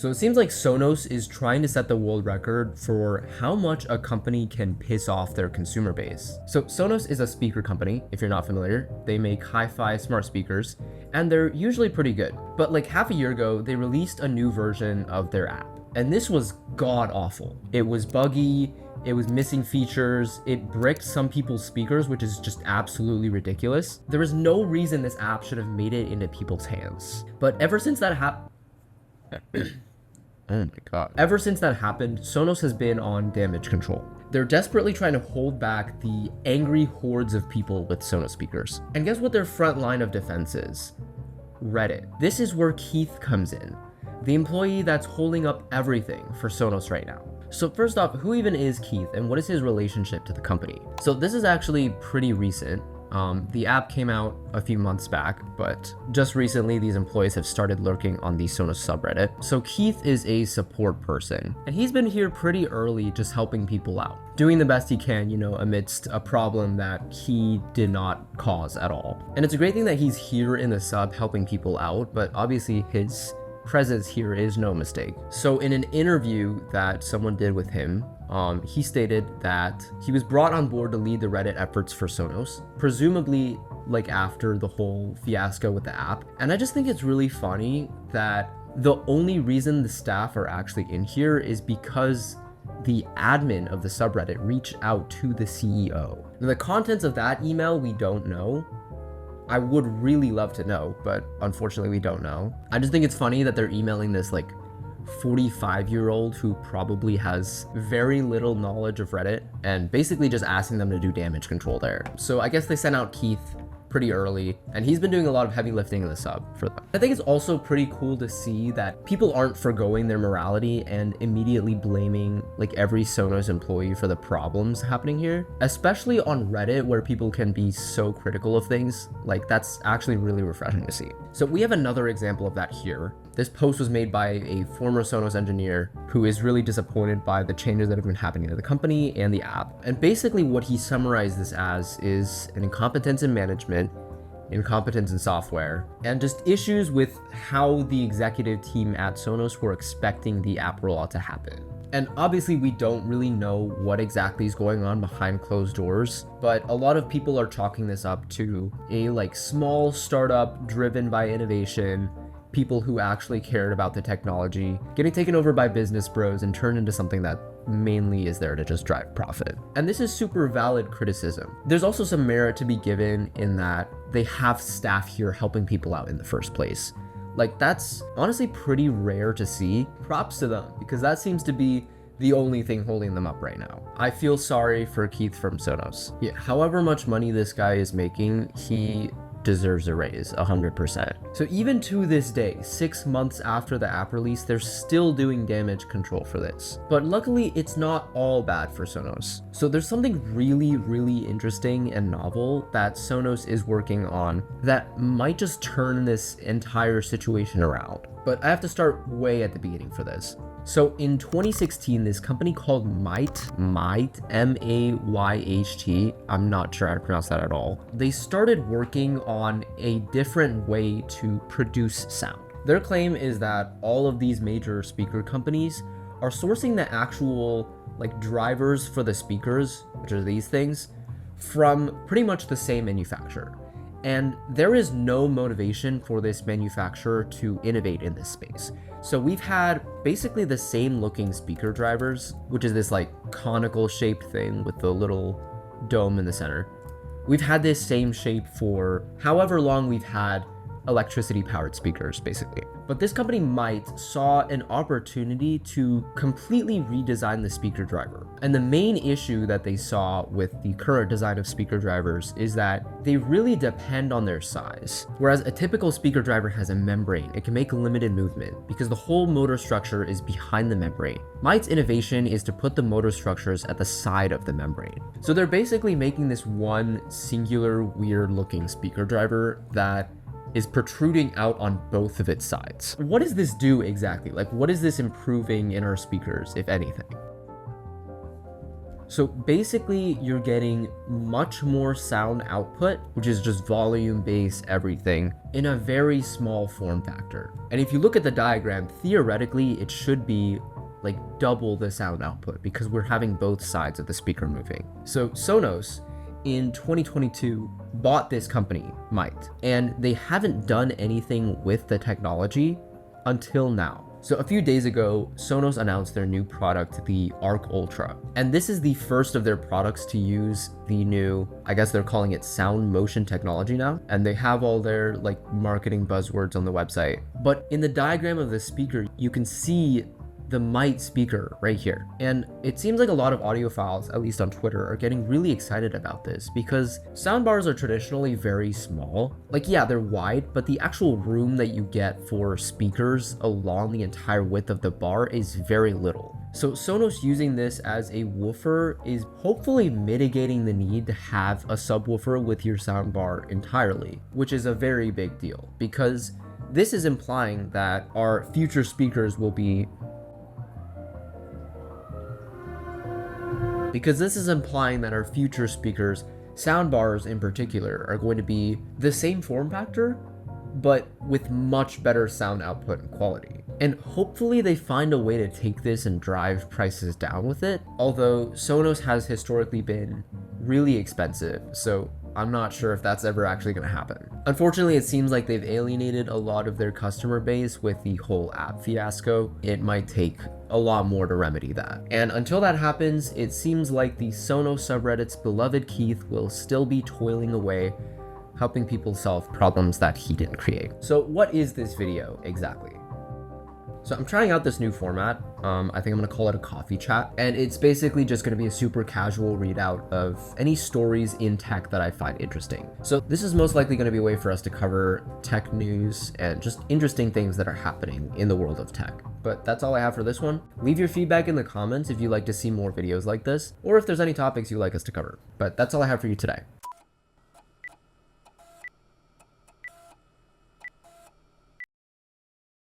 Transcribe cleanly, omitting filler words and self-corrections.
So it seems like Sonos is trying to set the world record for how much a company can piss off their consumer base. So Sonos is a speaker company, if you're not familiar. They make hi-fi smart speakers, and they're usually pretty good. But like half a year ago, they released a new version of their app. And this was god awful. It was buggy, it was missing features, it bricked some people's speakers, which is just absolutely ridiculous. There was no reason this app should have made it into people's hands. But ever since that happened, oh my god. Ever since that happened, Sonos has been on damage control. They're desperately trying to hold back the angry hordes of people with Sonos speakers. And guess what their front line of defense is? Reddit. This is where Keith comes in, the employee that's holding up everything for Sonos right now. So first off, who even is Keith and what is his relationship to the company? So this is actually pretty recent. The app came out a few months back, but just recently these employees have started lurking on the Sonos subreddit. So Keith is a support person, and he's been here pretty early just helping people out, doing the best he can, amidst a problem that he did not cause at all. And it's a great thing that he's here in the sub helping people out, but obviously his presence here is no mistake. So in an interview that someone did with him, he stated that he was brought on board to lead the Reddit efforts for Sonos, presumably like after the whole fiasco with the app. And I just think it's really funny that the only reason the staff are actually in here is because the admin of the subreddit reached out to the CEO. Now, the contents of that email we don't know. I would really love to know, but unfortunately we don't know. I just think it's funny that they're emailing this like 45-year-old who probably has very little knowledge of Reddit and basically just asking them to do damage control there. So I guess they sent out Keith pretty early, and he's been doing a lot of heavy lifting in the sub for them. I think it's also pretty cool to see that people aren't forgoing their morality and immediately blaming like every Sonos employee for the problems happening here, especially on Reddit where people can be so critical of things. Like that's actually really refreshing to see. So we have another example of that here. This post was made by a former Sonos engineer who is really disappointed by the changes that have been happening to the company and the app. And basically what he summarized this as is an incompetence in management, incompetence in software, and just issues with how the executive team at Sonos were expecting the app rollout to happen. And obviously we don't really know what exactly is going on behind closed doors, but a lot of people are chalking this up to a like small startup driven by innovation, people who actually cared about the technology, getting taken over by business bros and turned into something that mainly is there to just drive profit. And this is super valid criticism. There's also some merit to be given in that they have staff here helping people out in the first place. Like that's honestly pretty rare to see. Props to them, because that seems to be the only thing holding them up right now. I feel sorry for Keith from Sonos. Yeah, however much money this guy is making, he deserves a raise 100%. So even to this day, 6 months after the app release, they're still doing damage control for this. But luckily it's not all bad for Sonos. So there's something really interesting and novel that Sonos is working on that might just turn this entire situation around. But I have to start way at the beginning for this. So in 2016, this company called Mayht, M-A-Y-H-T, I'm not sure how to pronounce that at all. They started working on a different way to produce sound. Their claim is that all of these major speaker companies are sourcing the actual like drivers for the speakers, which are these things, from pretty much the same manufacturer. And there is no motivation for this manufacturer to innovate in this space. So we've had basically the same looking speaker drivers, which is this like conical shaped thing with the little dome in the center. We've had this same shape for however long we've had electricity powered speakers basically. But this company Mayht saw an opportunity to completely redesign the speaker driver. And the main issue that they saw with the current design of speaker drivers is that they really depend on their size. Whereas a typical speaker driver has a membrane, it can make limited movement because the whole motor structure is behind the membrane. Mayht's innovation is to put the motor structures at the side of the membrane. So they're basically making this one singular weird looking speaker driver that is protruding out on both of its sides. What does this do exactly? Like, what is this improving in our speakers, if anything? So basically you're getting much more sound output, which is just volume based everything, in a very small form factor. And if you look at the diagram, theoretically it should be like double the sound output because we're having both sides of the speaker moving. So Sonos in 2022 bought this company, Might, and they haven't done anything with the technology until now. So a few days ago, Sonos announced their new product, the Arc Ultra. And this is the first of their products to use the new, I guess they're calling it sound motion technology now. And they have all their like marketing buzzwords on the website. But in the diagram of the speaker, you can see the Might speaker right here. And it seems like a lot of audiophiles, at least on Twitter, are getting really excited about this because soundbars are traditionally very small. Like, yeah, they're wide, but the actual room that you get for speakers along the entire width of the bar is very little. So Sonos using this as a woofer is hopefully mitigating the need to have a subwoofer with your soundbar entirely, which is a very big deal because this is implying that our future speakers will be our future speakers, soundbars in particular, are going to be the same form factor, but with much better sound output and quality. And hopefully they find a way to take this and drive prices down with it, although Sonos has historically been really expensive, so I'm not sure if that's ever actually going to happen. Unfortunately, it seems like they've alienated a lot of their customer base with the whole app fiasco. It might take a lot more to remedy that. And until that happens, it seems like the Sonos subreddit's beloved Keith will still be toiling away, helping people solve problems that he didn't create. So what is this video exactly? So I'm trying out this new format. I think I'm gonna call it a coffee chat. And it's basically just gonna be a super casual readout of any stories in tech that I find interesting. So this is most likely gonna be a way for us to cover tech news and just interesting things that are happening in the world of tech. But that's all I have for this one. Leave your feedback in the comments if you'd like to see more videos like this, or if there's any topics you'd like us to cover. But that's all I have for you today.